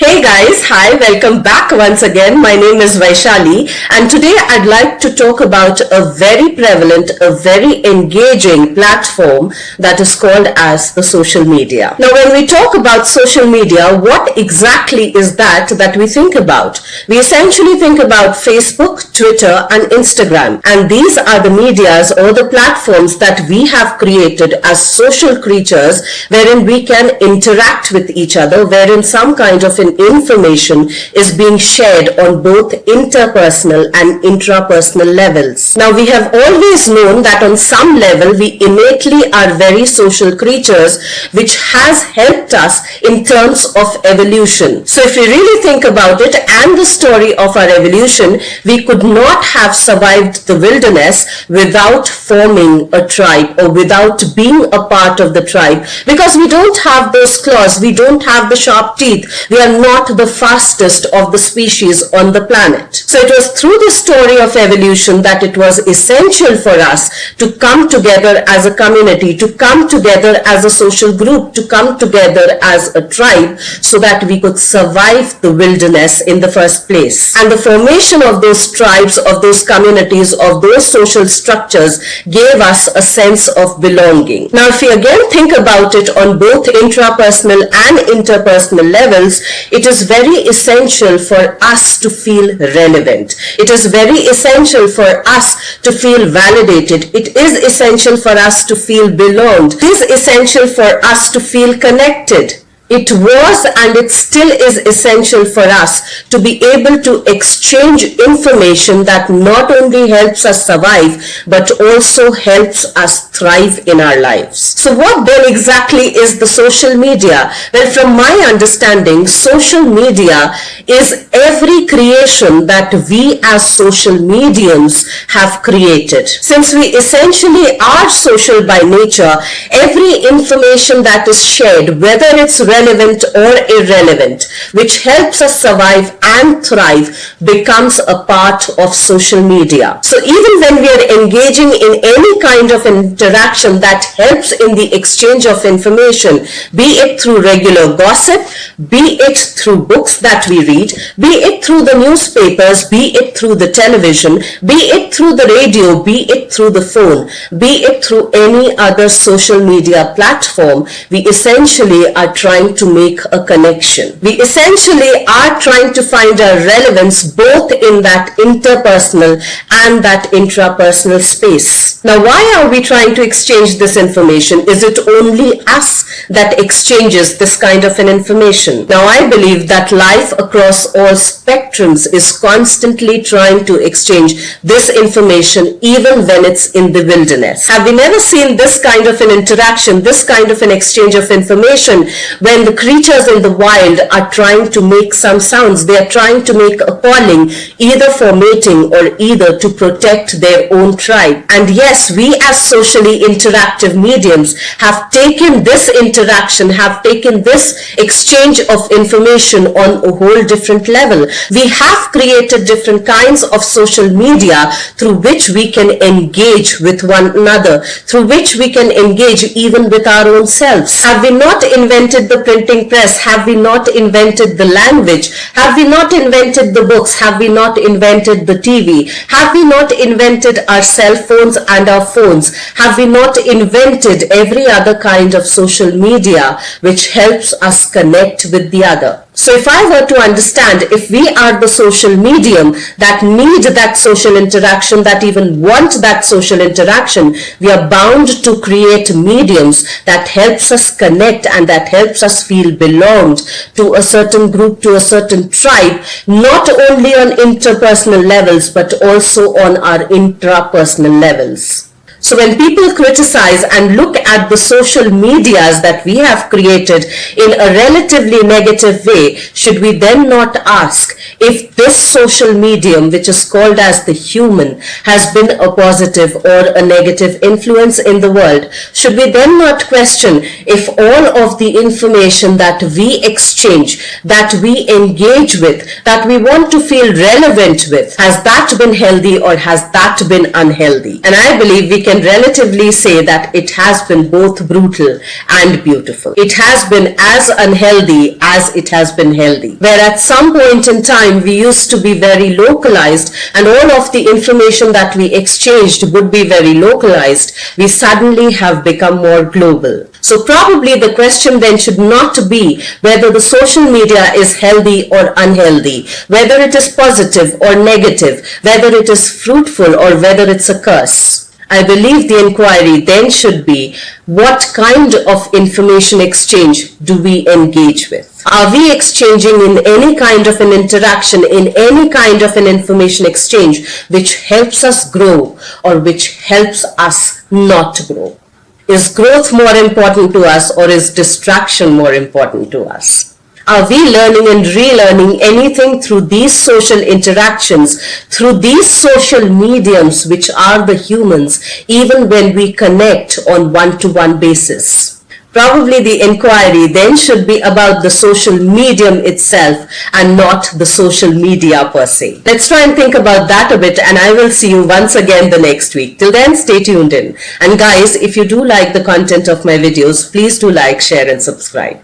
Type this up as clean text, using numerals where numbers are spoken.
Hey guys, hi, welcome back once again. My name is Vaishali and today I'd like to talk about a very prevalent, a very engaging platform that is called as the social media. Now when we talk about social media, what exactly is that we think about? We essentially think about Facebook, Twitter and Instagram, and these are the medias or the platforms that we have created as social creatures wherein we can interact with each other, wherein some kind of an information is being shared on both interpersonal and intrapersonal levels. Now we have always known that on some level we innately are very social creatures, which has helped us in terms of evolution. So if we really think about it and the story of our evolution, we could not have survived the wilderness without forming a tribe or without being a part of the tribe, because we don't have those claws, we don't have the sharp teeth, we are not the fastest of the species on the planet. So it was through the story of evolution that it was essential for us to come together as a community, to come together as a social group, to come together as a tribe so that we could survive the wilderness in the first place. And the formation of those tribes, of those communities, of those social structures gave us a sense of belonging. Now if we again think about it on both intrapersonal and interpersonal levels, it is very essential for us to feel relevant. It is very essential for us to feel validated. It is essential for us to feel belonged. It is essential for us to feel connected. It was and it still is essential for us to be able to exchange information that not only helps us survive but also helps us thrive in our lives. So what then exactly is the social media? Well, from my understanding, social media is every creation that we as social mediums have created. Since we essentially are social by nature, every information that is shared, whether it's relevant or irrelevant, which helps us survive and thrive, becomes a part of social media. So even when we are engaging in any kind of interaction that helps in the exchange of information, be it through regular gossip, be it through books that we read, be it through the newspapers, be it through the television, be it through the radio, be it through the phone, be it through any other social media platform, we essentially are trying to make a connection. We essentially are trying to find our relevance both in that interpersonal and that intrapersonal space. Now, why are we trying to exchange this information? Is it only us that exchanges this kind of an information? Now, I believe that life across all spectrums is constantly trying to exchange this information even when it's in the wilderness. Have we never seen this kind of an interaction, this kind of an exchange of information when the creatures in the wild are trying to make some sounds? They are trying to make a calling either for mating or either to protect their own tribe. And yes, we as socially interactive mediums have taken this interaction, have taken this exchange of information on a whole different level. We have created different kinds of social media through which we can engage with one another, through which we can engage even with our own selves. Have we not invented the printing press? Have we not invented the language? Have we not invented the books? Have we not invented the TV? Have we not invented our cell phones and our phones? Have we not invented every other kind of social media which helps us connect with the other? So if I were to understand, if we are the social medium that need that social interaction, that even want that social interaction, we are bound to create mediums that helps us connect and that helps us feel belonged to a certain group, to a certain tribe, not only on interpersonal levels, but also on our intrapersonal levels. So when people criticize and look at the social medias that we have created in a relatively negative way, should we then not ask if this social medium, which is called as the human, has been a positive or a negative influence in the world? Should we then not question if all of the information that we exchange, that we engage with, that we want to feel relevant with, has that been healthy or has that been unhealthy? And I believe we can can relatively say that it has been both brutal and beautiful. It has been as unhealthy as it has been healthy. Where at some point in time we used to be very localized and all of the information that we exchanged would be very localized, we suddenly have become more global. So probably the question then should not be whether the social media is healthy or unhealthy, whether it is positive or negative, whether it is fruitful or whether it's a curse. I believe the inquiry then should be, what kind of information exchange do we engage with? Are we exchanging in any kind of an interaction, in any kind of an information exchange which helps us grow or which helps us not grow? Is growth more important to us or is distraction more important to us? Are we learning and relearning anything through these social interactions, through these social mediums which are the humans, even when we connect on one-to-one basis? Probably the inquiry then should be about the social medium itself and not the social media per se. Let's try and think about that a bit, and I will see you once again the next week. Till then, stay tuned in. And guys, if you do like the content of my videos, please do like, share and subscribe.